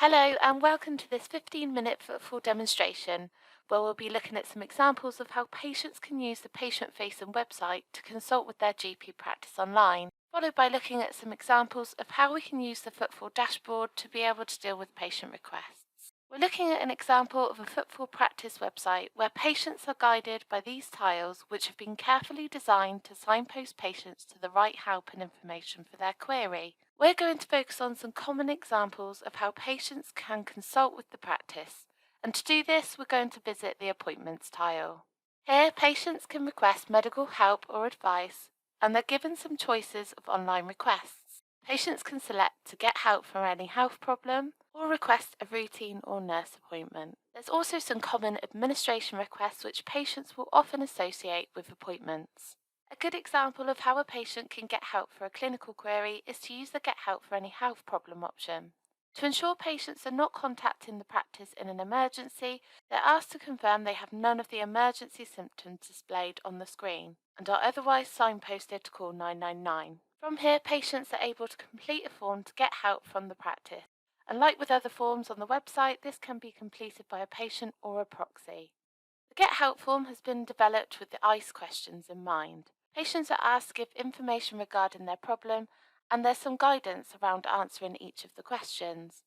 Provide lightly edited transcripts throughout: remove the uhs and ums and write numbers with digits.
Hello and welcome to this 15-minute FootFall demonstration where we'll be looking at some examples of how patients can use the patient-facing website to consult with their GP practice online, followed by looking at some examples of how we can use the FootFall dashboard to be able to deal with patient requests. We're looking at an example of a FootFall practice website where patients are guided by these tiles which have been carefully designed to signpost patients to the right help and information for their query. We're going to focus on some common examples of how patients can consult with the practice, and to do this we're going to visit the Appointments tile. Here patients can request medical help or advice, and they're given some choices of online requests. Patients can select to get help for any health problem or request a routine or nurse appointment. There's also some common administration requests which patients will often associate with appointments. A good example of how a patient can get help for a clinical query is to use the Get Help for Any Health Problem option. To ensure patients are not contacting the practice in an emergency, they're asked to confirm they have none of the emergency symptoms displayed on the screen and are otherwise signposted to call 999. From here, patients are able to complete a form to get help from the practice. And like with other forms on the website, this can be completed by a patient or a proxy. The Get Help form has been developed with the ICE questions in mind. Patients are asked to give information regarding their problem, and there's some guidance around answering each of the questions.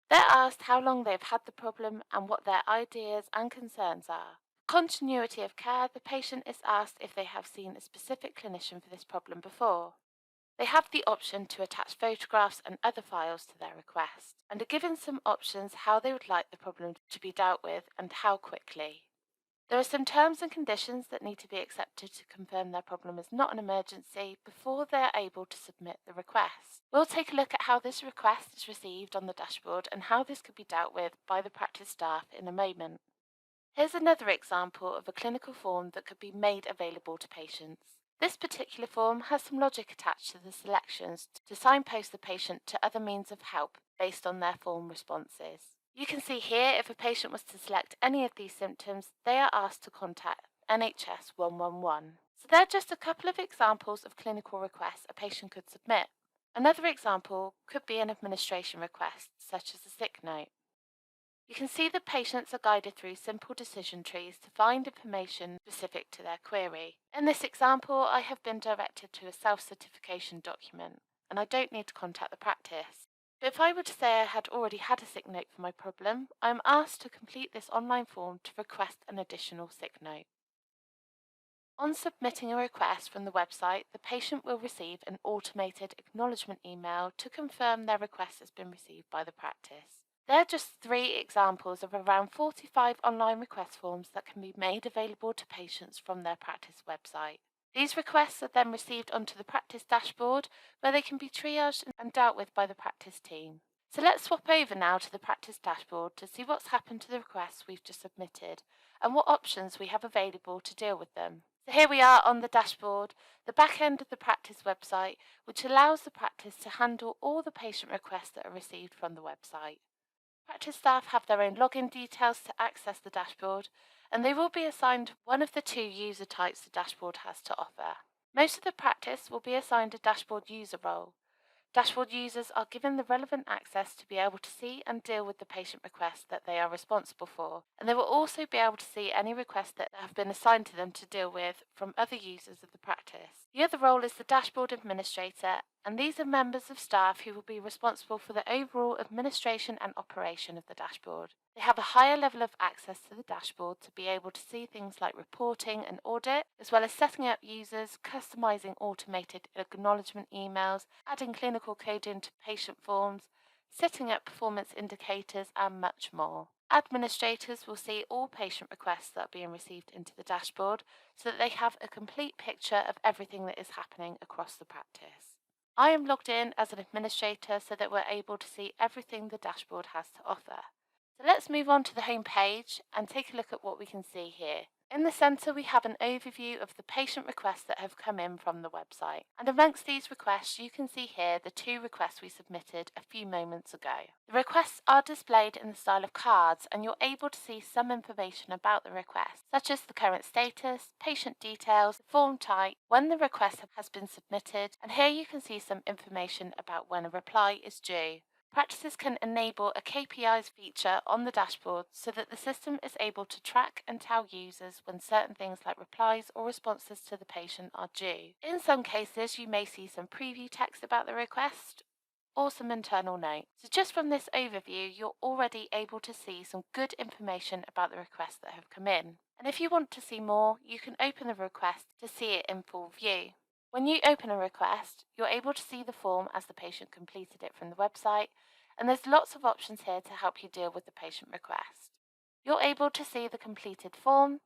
They're asked how long they've had the problem and what their ideas and concerns are. For continuity of care, the patient is asked if they have seen a specific clinician for this problem before. They have the option to attach photographs and other files to their request, and are given some options how they would like the problem to be dealt with and how quickly. There are some terms and conditions that need to be accepted to confirm their problem is not an emergency before they are able to submit the request. We'll take a look at how this request is received on the dashboard and how this could be dealt with by the practice staff in a moment. Here's another example of a clinical form that could be made available to patients. This particular form has some logic attached to the selections to signpost the patient to other means of help based on their form responses. You can see here if a patient was to select any of these symptoms, they are asked to contact NHS 111. So they're just a couple of examples of clinical requests a patient could submit. Another example could be an administration request, such as a sick note. You can see the patients are guided through simple decision trees to find information specific to their query. In this example, I have been directed to a self-certification document, and I don't need to contact the practice. But if I were to say I had already had a sick note for my problem, I am asked to complete this online form to request an additional sick note. On submitting a request from the website, the patient will receive an automated acknowledgement email to confirm their request has been received by the practice. There are just 3 examples of around 45 online request forms that can be made available to patients from their practice website. These requests are then received onto the practice dashboard where they can be triaged and dealt with by the practice team. So let's swap over now to the practice dashboard to see what's happened to the requests we've just submitted and what options we have available to deal with them. So here we are on the dashboard, the back end of the practice website, which allows the practice to handle all the patient requests that are received from the website. Practice staff have their own login details to access the dashboard, and they will be assigned one of the 2 user types the dashboard has to offer. Most of the practice will be assigned a dashboard user role. Dashboard users are given the relevant access to be able to see and deal with the patient requests that they are responsible for, and they will also be able to see any requests that have been assigned to them to deal with from other users of the practice. The other role is the dashboard administrator, and these are members of staff who will be responsible for the overall administration and operation of the dashboard. They have a higher level of access to the dashboard to be able to see things like reporting and audit, as well as setting up users, customizing automated acknowledgement emails, adding clinical coding to patient forms, setting up performance indicators, and much more. Administrators will see all patient requests that are being received into the dashboard so that they have a complete picture of everything that is happening across the practice. I am logged in as an administrator so that we're able to see everything the dashboard has to offer. So let's move on to the home page and take a look at what we can see here. In the centre we have an overview of the patient requests that have come in from the website. And amongst these requests you can see here the 2 requests we submitted a few moments ago. The requests are displayed in the style of cards and you're able to see some information about the request, such as the current status, patient details, form type, when the request has been submitted, and here you can see some information about when a reply is due. Practices can enable a KPIs feature on the dashboard so that the system is able to track and tell users when certain things like replies or responses to the patient are due. In some cases, you may see some preview text about the request or some internal notes. So just from this overview, you're already able to see some good information about the requests that have come in. And if you want to see more, you can open the request to see it in full view. When you open a request, you're able to see the form as the patient completed it from the website, and there's lots of options here to help you deal with the patient request. You're able to see the completed form,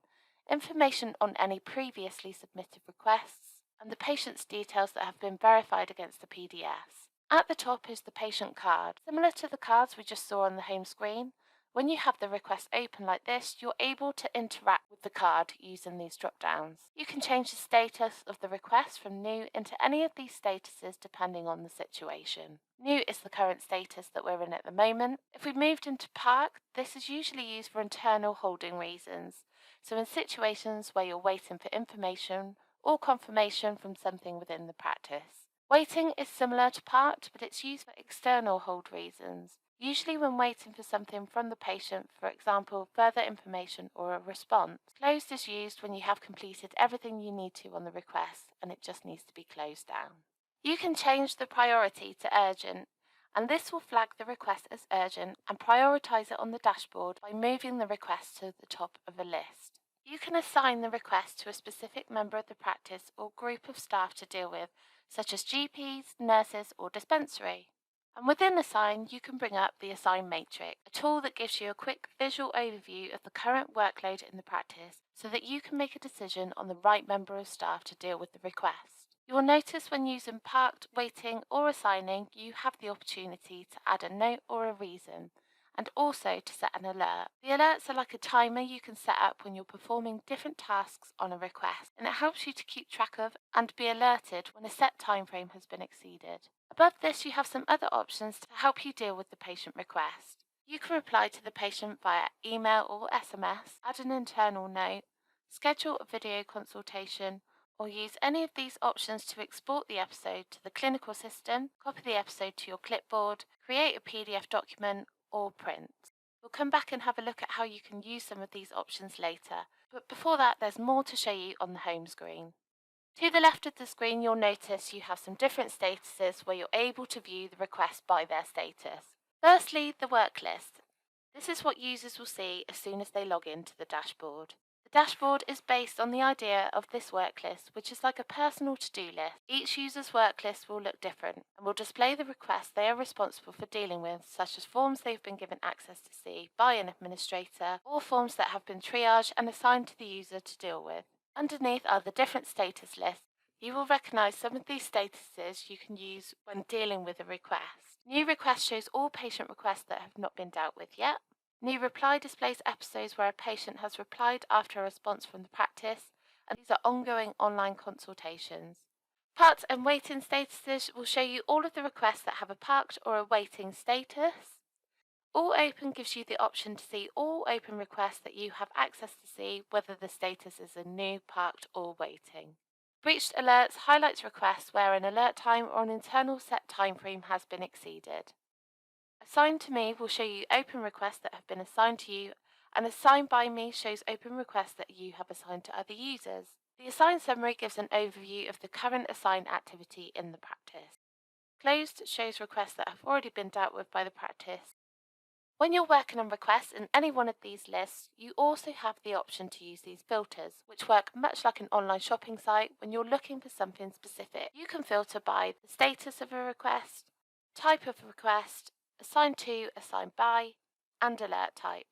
information on any previously submitted requests, and the patient's details that have been verified against the PDFs. At the top is the patient card. Similar to the cards we just saw on the home screen, when you have the request open like this, you're able to interact with the card using these drop-downs. You can change the status of the request from new into any of these statuses depending on the situation. New is the current status that we're in at the moment. If we moved into park, this is usually used for internal holding reasons. So in situations where you're waiting for information or confirmation from something within the practice. Waiting is similar to parked, but it's used for external hold reasons. Usually when waiting for something from the patient, for example, further information or a response. Closed is used when you have completed everything you need to on the request and it just needs to be closed down. You can change the priority to urgent, and this will flag the request as urgent and prioritize it on the dashboard by moving the request to the top of a list. You can assign the request to a specific member of the practice or group of staff to deal with, such as GPs, nurses, or dispensary. And within Assign, you can bring up the Assign Matrix, a tool that gives you a quick visual overview of the current workload in the practice so that you can make a decision on the right member of staff to deal with the request. You will notice when using parked, waiting, or assigning, you have the opportunity to add a note or a reason, and also to set an alert. The alerts are like a timer you can set up when you're performing different tasks on a request, and it helps you to keep track of and be alerted when a set time frame has been exceeded. Above this, you have some other options to help you deal with the patient request. You can reply to the patient via email or SMS, add an internal note, schedule a video consultation, or use any of these options to export the episode to the clinical system, copy the episode to your clipboard, create a PDF document, or print. We'll come back and have a look at how you can use some of these options later, but before that there's more to show you on the home screen. To the left of the screen you'll notice you have some different statuses where you're able to view the request by their status. Firstly, the work list. This is what users will see as soon as they log into the dashboard. The dashboard is based on the idea of this work list, which is like a personal to-do list. Each user's work list will look different and will display the requests they are responsible for dealing with, such as forms they've been given access to see by an administrator, or forms that have been triaged and assigned to the user to deal with. Underneath are the different status lists. You will recognise some of these statuses you can use when dealing with a request. New request shows all patient requests that have not been dealt with yet. New reply displays episodes where a patient has replied after a response from the practice, and these are ongoing online consultations. Parked and waiting statuses will show you all of the requests that have a parked or a waiting status. All open gives you the option to see all open requests that you have access to see, whether the status is a new, parked, or waiting. Breached alerts highlights requests where an alert time or an internal set time frame has been exceeded. Assigned to me will show you open requests that have been assigned to you, and Assigned by me shows open requests that you have assigned to other users. The Assigned summary gives an overview of the current assigned activity in the practice. Closed shows requests that have already been dealt with by the practice. When you're working on requests in any one of these lists, you also have the option to use these filters, which work much like an online shopping site when you're looking for something specific. You can filter by the status of a request, type of request, assigned to, assigned by, and alert type.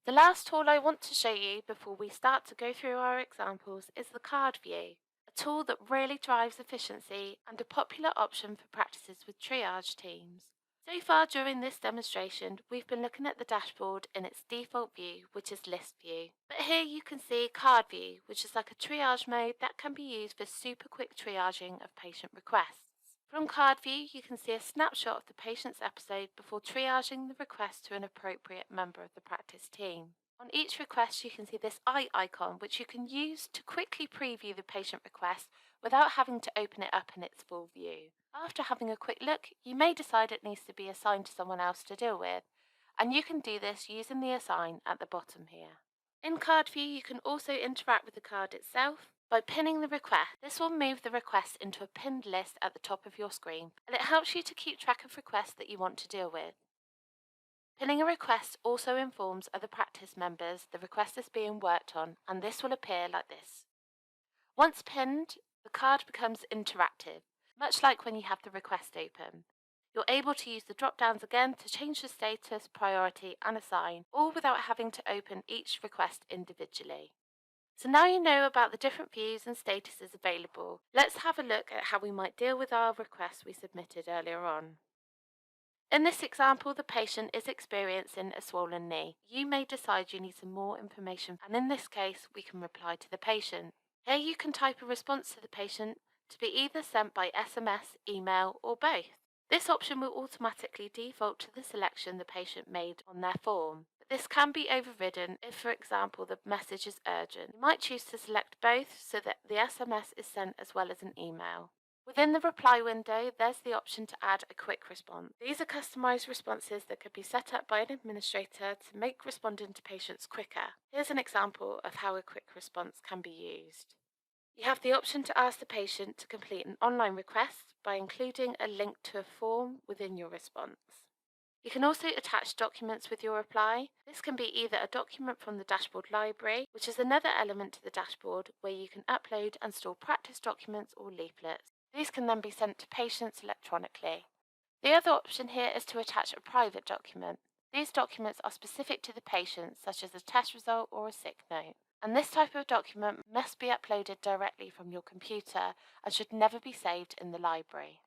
The last tool I want to show you before we start to go through our examples is the card view, a tool that really drives efficiency and a popular option for practices with triage teams. So far during this demonstration, we've been looking at the dashboard in its default view, which is list view. But here you can see card view, which is like a triage mode that can be used for super quick triaging of patient requests. From card view, you can see a snapshot of the patient's episode before triaging the request to an appropriate member of the practice team. On each request, you can see this eye icon, which you can use to quickly preview the patient request without having to open it up in its full view. After having a quick look, you may decide it needs to be assigned to someone else to deal with, and you can do this using the assign at the bottom here. In card view, you can also interact with the card itself by pinning the request. This will move the request into a pinned list at the top of your screen, and it helps you to keep track of requests that you want to deal with. Pinning a request also informs other practice members the request is being worked on, and this will appear like this. Once pinned, the card becomes interactive, much like when you have the request open. You're able to use the drop-downs again to change the status, priority, and assign, all without having to open each request individually. So now you know about the different views and statuses available, let's have a look at how we might deal with our requests we submitted earlier on. In this example, the patient is experiencing a swollen knee. You may decide you need some more information, and in this case, we can reply to the patient. Here you can type a response to the patient to be either sent by SMS, email, or both. This option will automatically default to the selection the patient made on their form. But this can be overridden if, for example, the message is urgent. You might choose to select both so that the SMS is sent as well as an email. Within the reply window, there's the option to add a quick response. These are customized responses that could be set up by an administrator to make responding to patients quicker. Here's an example of how a quick response can be used. You have the option to ask the patient to complete an online request by including a link to a form within your response. You can also attach documents with your reply. This can be either a document from the dashboard library, which is another element to the dashboard where you can upload and store practice documents or leaflets. These can then be sent to patients electronically. The other option here is to attach a private document. These documents are specific to the patient, such as a test result or a sick note. And this type of document must be uploaded directly from your computer and should never be saved in the library.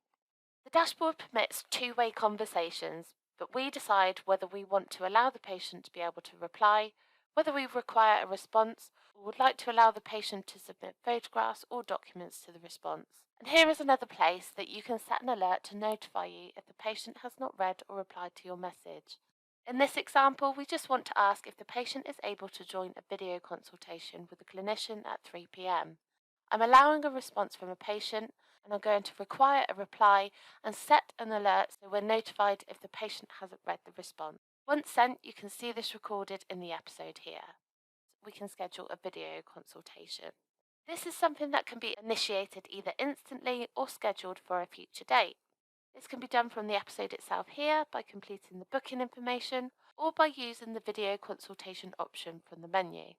The dashboard permits two-way conversations, but we decide whether we want to allow the patient to be able to reply, whether we require a response, or would like to allow the patient to submit photographs or documents to the response. And here is another place that you can set an alert to notify you if the patient has not read or replied to your message. In this example, we just want to ask if the patient is able to join a video consultation with a clinician at 3 p.m. I'm allowing a response from a patient, and I'm going to require a reply and set an alert so we're notified if the patient hasn't read the response. Once sent, you can see this recorded in the episode here. We can schedule a video consultation. This is something that can be initiated either instantly or scheduled for a future date. This can be done from the episode itself here by completing the booking information or by using the video consultation option from the menu.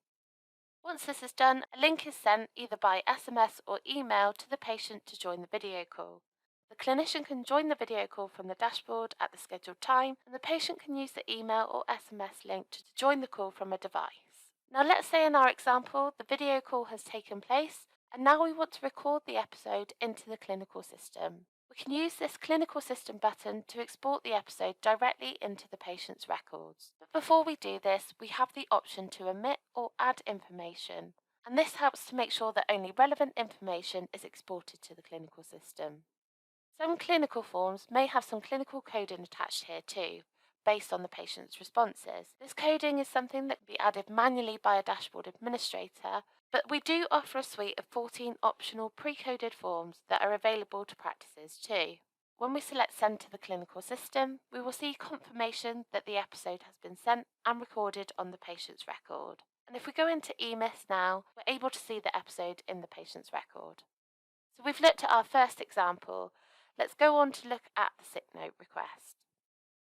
Once this is done, a link is sent either by SMS or email to the patient to join the video call. The clinician can join the video call from the dashboard at the scheduled time, and the patient can use the email or SMS link to join the call from a device. Now let's say in our example, the video call has taken place, and now we want to record the episode into the clinical system. We can use this clinical system button to export the episode directly into the patient's records. But before we do this, we have the option to omit or add information, and this helps to make sure that only relevant information is exported to the clinical system. Some clinical forms may have some clinical coding attached here too, based on the patient's responses. This coding is something that can be added manually by a dashboard administrator, but we do offer a suite of 14 optional pre-coded forms that are available to practices too. When we select Send to the clinical system, we will see confirmation that the episode has been sent and recorded on the patient's record. And if we go into EMIS now, we're able to see the episode in the patient's record. So we've looked at our first example. Let's go on to look at the sick note request.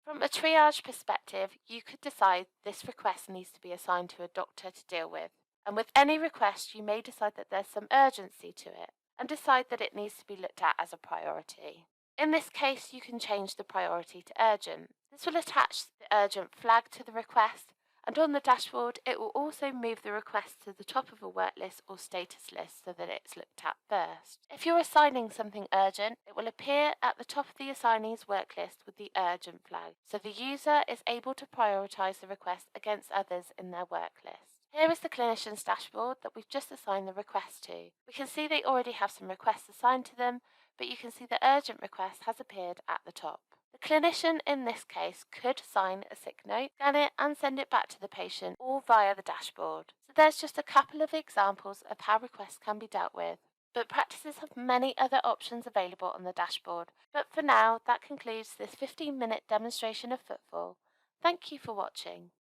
From a triage perspective, you could decide this request needs to be assigned to a doctor to deal with. And with any request, you may decide that there's some urgency to it and decide that it needs to be looked at as a priority. In this case, you can change the priority to urgent. This will attach the urgent flag to the request, and on the dashboard, it will also move the request to the top of a work list or status list so that it's looked at first. If you're assigning something urgent, it will appear at the top of the assignee's work list with the urgent flag, so the user is able to prioritize the request against others in their work list. Here is the clinician's dashboard that we've just assigned the request to. We can see they already have some requests assigned to them, but you can see the urgent request has appeared at the top. The clinician in this case could sign a sick note, scan it and send it back to the patient, all via the dashboard. So there's just a couple of examples of how requests can be dealt with. but practices have many other options available on the dashboard. But for now, that concludes this 15-minute demonstration of FootFall. Thank you for watching.